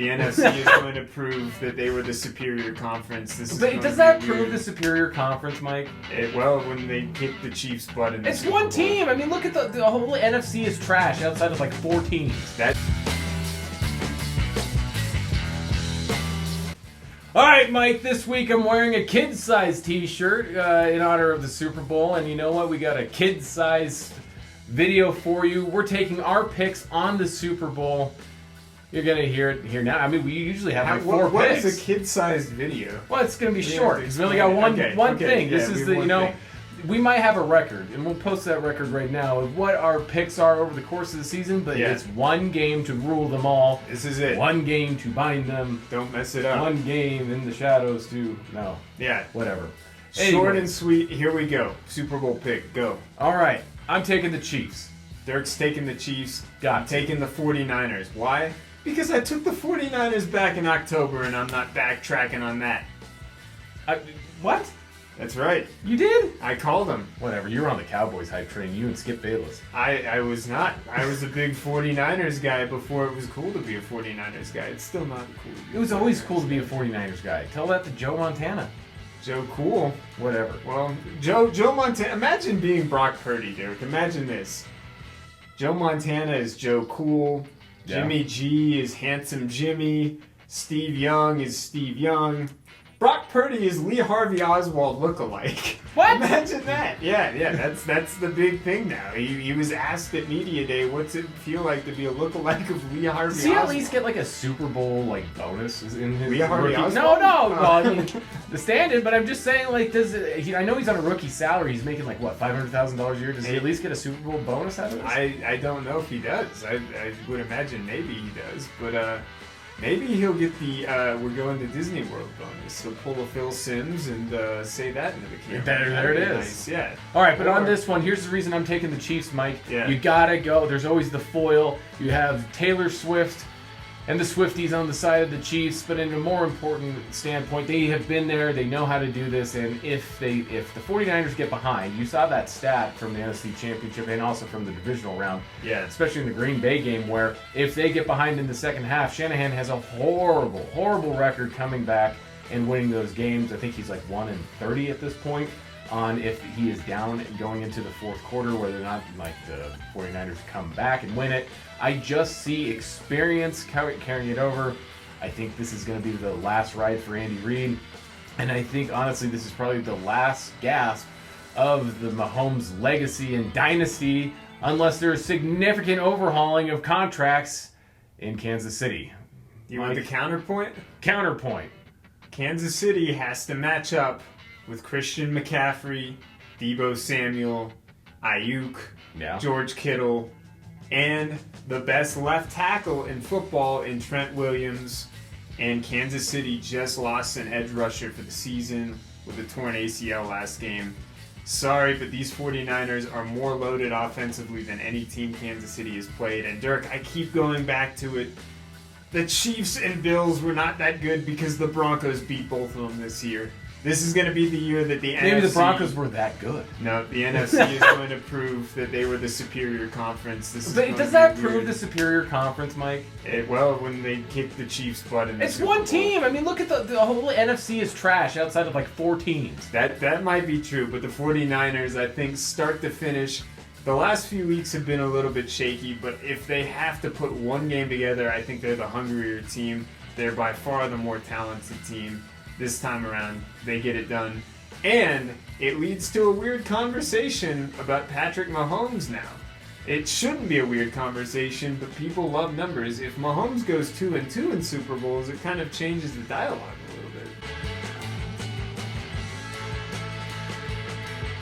The NFC is going to prove that they were the superior conference. But does that prove the superior conference, Mike? Well, when they kick the Chiefs' butt in the It's Super one Bowl. team. I mean, look at the whole NFC is trash outside of like 4 teams. All right, Mike, this week I'm wearing a kid-sized t-shirt in honor of the Super Bowl. And you know what? We got a kid-sized video for you. We're taking our picks on the Super Bowl. You're going to hear it here now. I mean, we usually have like 4 picks. What is a kid-sized video? Well, it's going to be short because we only got one thing. Yeah, this is the, we might have a record, and we'll post that record right now of what our picks are over the course of the season, but it's one game to rule them all. This is it. One game to bind them. Don't mess it up. One game in the shadows to, whatever. Short and sweet, here we go. Super Bowl pick, go. All right, I'm taking the Chiefs. Dirk's taking the Chiefs. I'm taking the 49ers. Why? Because I took the 49ers back in October, and I'm not backtracking on that. What? That's right. You did? I called them. Whatever. You were on the Cowboys hype train. You and Skip Bayless. I was not. I was a big 49ers guy before it was cool to be a 49ers guy. It's still not cool to be It was always cool to be a 49ers guy. Tell that to Joe Montana. Joe Cool. Whatever. Well, Joe Montana. Imagine being Brock Purdy, Dirk. Imagine this. Joe Montana is Joe Cool. Jimmy G is Handsome Jimmy. Steve Young is Steve Young. Brock Purdy is Lee Harvey Oswald lookalike. What? Imagine that. Yeah. That's the big thing now. He was asked at Media Day, what's it feel like to be a lookalike of Lee Harvey Oswald? Does he at least get like a Super Bowl bonus in his Lee Harvey rookie? Oswald? No. Well, I mean, the stand-in, but I'm just saying, like, I know he's on a rookie salary. He's making like what, $500,000 a year. Does he at least get a Super Bowl bonus out of this? I don't know if he does. I would imagine maybe he does, but maybe he'll get the we're going to Disney World bonus. He'll pull a Phil Simms and say that into the camera. There it is. Nice. Yeah. All right, but on this one, here's the reason I'm taking the Chiefs, Mike. Yeah. You gotta go. There's always the foil. You have Taylor Swift and the Swifties on the side of the Chiefs, but in a more important standpoint, they have been there. They know how to do this, and if the 49ers get behind, you saw that stat from the NFC Championship and also from the divisional round, especially in the Green Bay game, where if they get behind in the second half, Shanahan has a horrible record coming back and winning those games. I think he's like 1-30 at this point on if he is down going into the fourth quarter, whether or not like the 49ers come back and win it. I just see experience carrying it over. I think this is going to be the last ride for Andy Reid. And I think, honestly, this is probably the last gasp of the Mahomes legacy and dynasty, unless there's significant overhauling of contracts in Kansas City. You want the counterpoint? Counterpoint. Kansas City has to match up with Christian McCaffrey, Deebo Samuel, Ayuk, George Kittle, and the best left tackle in football in Trent Williams. And Kansas City just lost an edge rusher for the season with a torn ACL last game. Sorry, but these 49ers are more loaded offensively than any team Kansas City has played. And Dirk, I keep going back to it. The Chiefs and Bills were not that good because the Broncos beat both of them this year. This is going to be the year that the NFC... Maybe the Broncos were that good. No, the NFC is going to prove that they were the superior conference. But does that prove the superior conference, Mike? Well, when they kick the Chiefs' butt in the Super Bowl. It's one team. I mean, look at the whole NFC is trash outside of like 4 teams. That might be true, but the 49ers, I think, start to finish... The last few weeks have been a little bit shaky, but if they have to put one game together, I think they're the hungrier team. They're by far the more talented team. This time around, they get it done. And it leads to a weird conversation about Patrick Mahomes now. It shouldn't be a weird conversation, but people love numbers. If Mahomes goes 2-2 in Super Bowls, it kind of changes the dialogue a little bit.